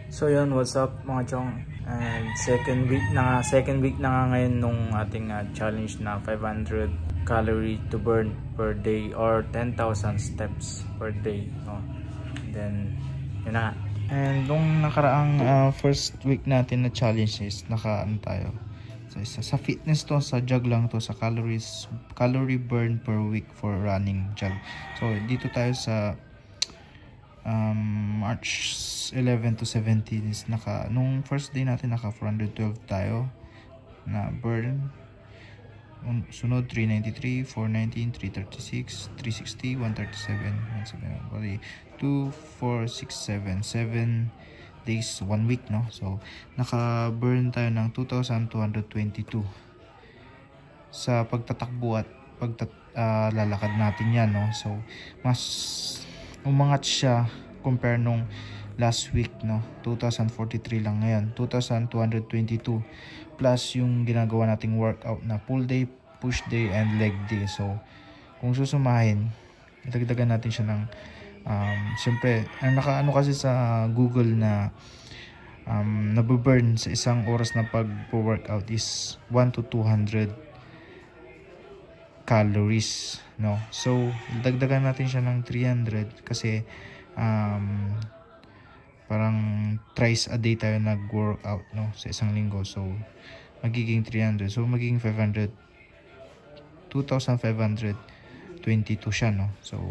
So yun, what's up mga chong? And second week na nga ngayon nung ating challenge na 500 calorie to burn per day or 10,000 steps per day, no? And then yun na. And nung nakaraang first week natin na challenge is naka tayo sa fitness to, sa jog lang to, sa calorie burn per week for running jog. So dito tayo sa March 11 to 17 is nung first day natin naka 412 tayo na burn. Sunod 393, 419, 336, 360, 137, 171, bali 2, 4, 6, 7 days, 1 week, no? So naka burn tayo ng 2,222 sa pagtatakbo at lalakad natin yan, no? So mas umangat siya compare nung last week, no? 2,043 lang ngayon, 2,222 plus yung ginagawa nating workout na pull day, push day, and leg day. So kung susumahin, dagdagan natin siya ng siyempre ang nakaano kasi sa Google na nabuburn sa isang oras na pag-workout is 1 to 200 calories, no? So dagdagan natin siya ng 300 kasi parang thrice a day tayo nag-workout, no, sa isang linggo. So magiging 300, so magiging 500, 2,522 siya, no? So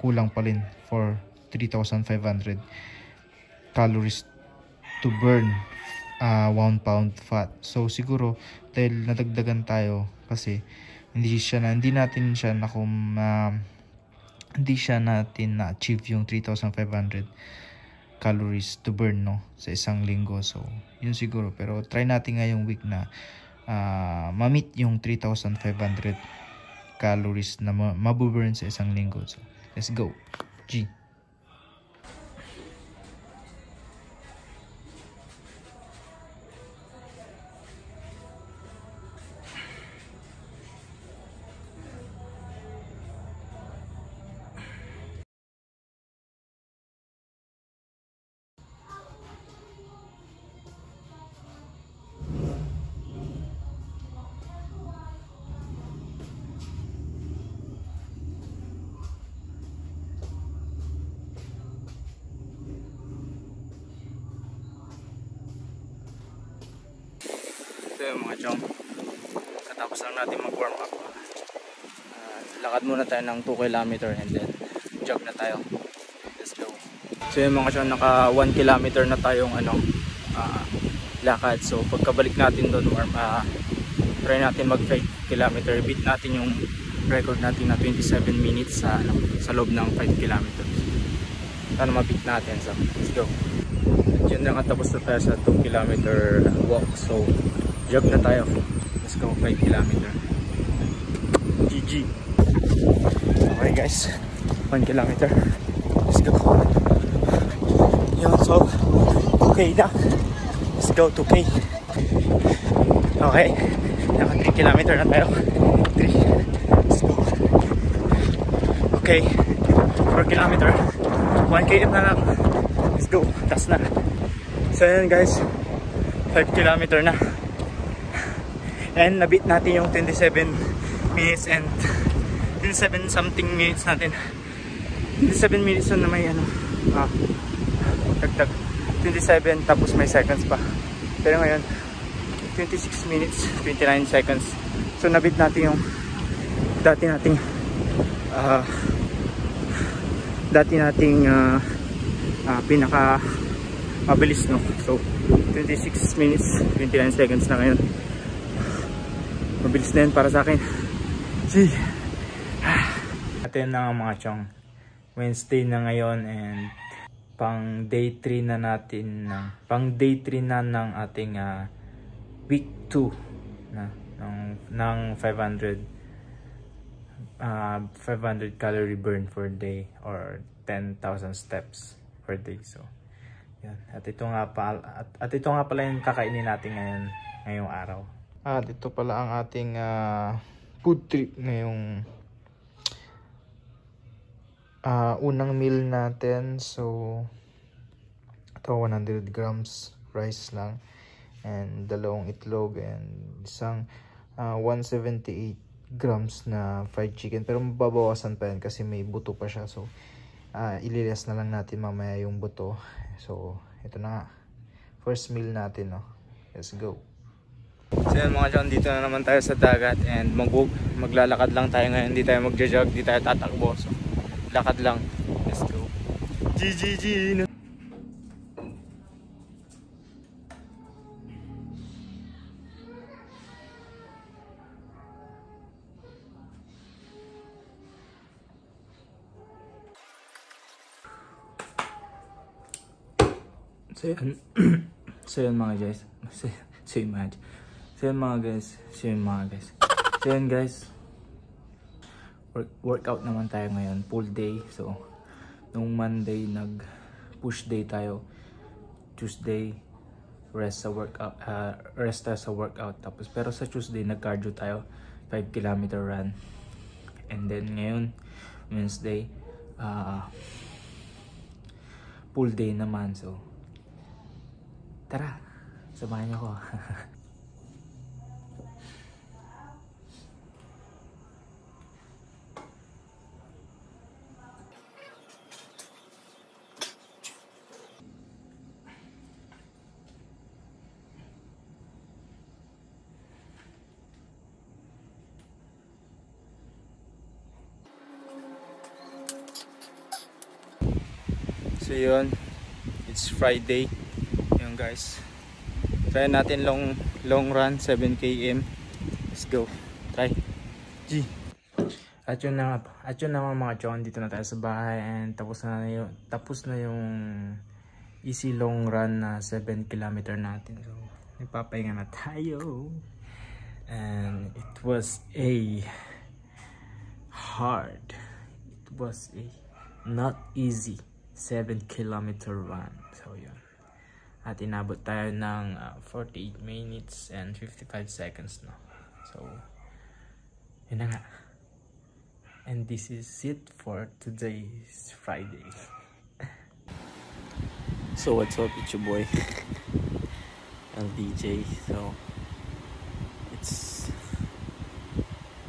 kulang pa rin for 3,500 calories to burn 1 pound fat. So siguro dahil nadagdagan tayo kasi hindi natin na-achieve yung 3,500 calories to burn, no, sa isang linggo. So yun siguro, pero try natin ngayong week na ma-meet yung 3,500 calories na mabuburn sa isang linggo. So let's go, G. So yun mga chong, katapos lang natin mag warm up, lakad muna tayo ng 2 km and then jog na tayo. Let's go. So yun mga chong, naka 1 km na tayong lakad. So pagkabalik natin doon, try natin mag 5 km, beat natin yung record natin na 27 minutes sa loob ng 5 km. Sana ma-beat natin. So let's go. Yun na nga, tapos na tayo sa 2 km walk. So jog na tayo. Let's go, 5 km. GG. Okay guys, 1 km. Let's go. Yun, so 2K na. Let's go, 2K. Okay, naka 3 km na tayo. 3. Let's go. Okay, 4 km. 1 km na lang. Let's go, tas na. So yun guys, 5 km na. And nabit natin yung 27 minutes and 27 something minutes natin. 27 minutes na may dagdag 27 tapos may seconds pa. Pero ngayon 26 minutes 29 seconds. So nabit natin yung dati nating pinaka mabilis, no. So 26 minutes 29 seconds na ngayon. Mabilis na yun para sa akin. See. Atin na mga chong, Wednesday na ngayon and pang day 3 na natin ng ating week 2 ng 500 calorie burn per day or 10,000 steps per day. So yan. At ito nga pala yung kakainin natin ngayong araw. Dito pala ang ating food trip ngayong unang meal natin. So Ito 100 grams rice lang, and dalawang itlog, and isang 178 grams na fried chicken. Pero mababawasan pa yan kasi may buto pa siya. So ililas na lang natin mamaya yung buto. So ito na nga, first meal natin, no? Let's go. So yun mga John, dito na naman tayo sa dagat, and maglalakad lang tayo ngayon. Hindi tayo magja-jog, hindi tayo tatakbo. So lakad lang. Let's go. GGG. So yun, so yun mga guys, so yun guys, workout naman tayo ngayon, full day. So nung Monday nag push day tayo, Tuesday rest sa workout, tapos pero sa Tuesday nag cardio tayo, 5 kilometer run, and then ngayon Wednesday full day naman. So tara, samahan niyo ko. So yun, it's Friday. Yun guys, try natin long run 7 km. Let's go, try. G. At yun na mga chon, dito na tayo sa bahay, and tapos na yung easy long run na 7 km natin. So nagpapahinga na tayo, and it was a not easy 7 kilometer run. So yun, at inabot tayo ng 48 minutes and 55 seconds no. So yun na nga, and this is it for today's Friday. So what's up, it's your boy LDJ. So it's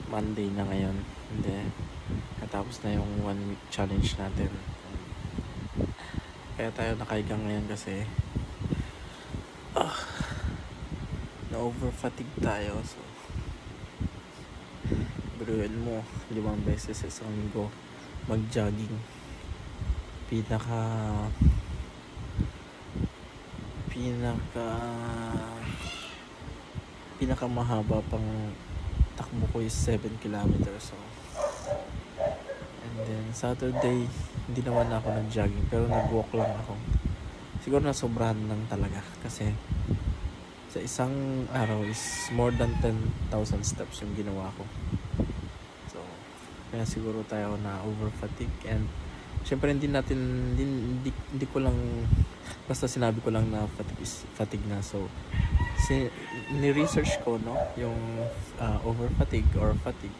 Monday na ngayon, and then natapos na yung 1 week challenge natin. Kaya tayo nakahiga ngayon kasi na over fatigue tayo. So biruin mo 5 beses sa isang linggo mag jogging, pinaka mahaba pang takbo ko is 7 kilometers. So and then Saturday hindi naman ako nag-jogging, pero nag-walk lang ako. Siguro na sobrahan lang talaga kasi sa isang araw is more than 10,000 steps yung ginawa ko. So kaya siguro tayo na over fatigue, and syempre hindi ko lang basta sinabi ko lang na fatigue na. So ni-research ko no yung over fatigue or fatigue,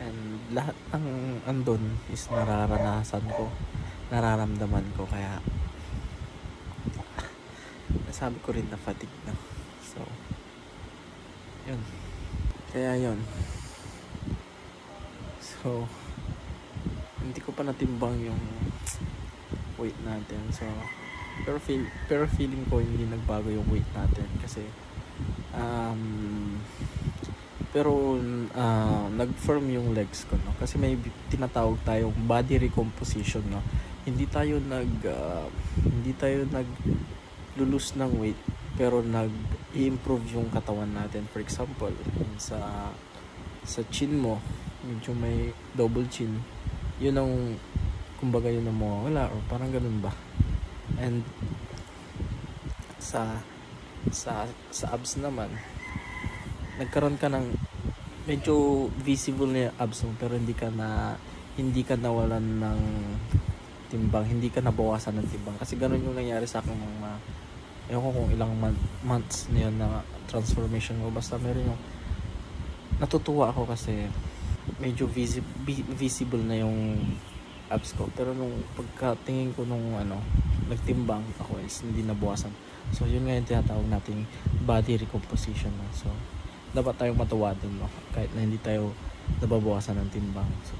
and lahat ng andon is nararamdaman ko, kaya nasabi ko rin na fatigue na. So yun, kaya yun. So hindi ko pa natimbang yung weight natin. So pero feeling ko hindi nagbago yung weight natin kasi nag-firm yung legs ko no, kasi may tinatawag tayong body recomposition no. Hindi tayo nag-lose ng weight, pero nag-i-improve yung katawan natin. For example, sa chin mo, medyo may double chin, yun ang kumbaga yun ang mawawala, or parang ganun ba. And sa abs naman, nagkaroon ka ng medyo visible na yung abs mo, pero hindi ka nawalan ng timbang, hindi ka nabawasan ng timbang. Kasi ganun yung nangyari sa akin ng ewan ko kung ilang months na yun na transformation ko. Basta meron yung natutuwa ako kasi medyo visible na yung abs ko. Pero nung pagkatingin ko nung nagtimbang ako is hindi nabawasan. So yun nga yung tinatawag nating body recomposition na. So dapat tayong matuwa din, no? Kahit na hindi tayo nababawasan ng timbang. So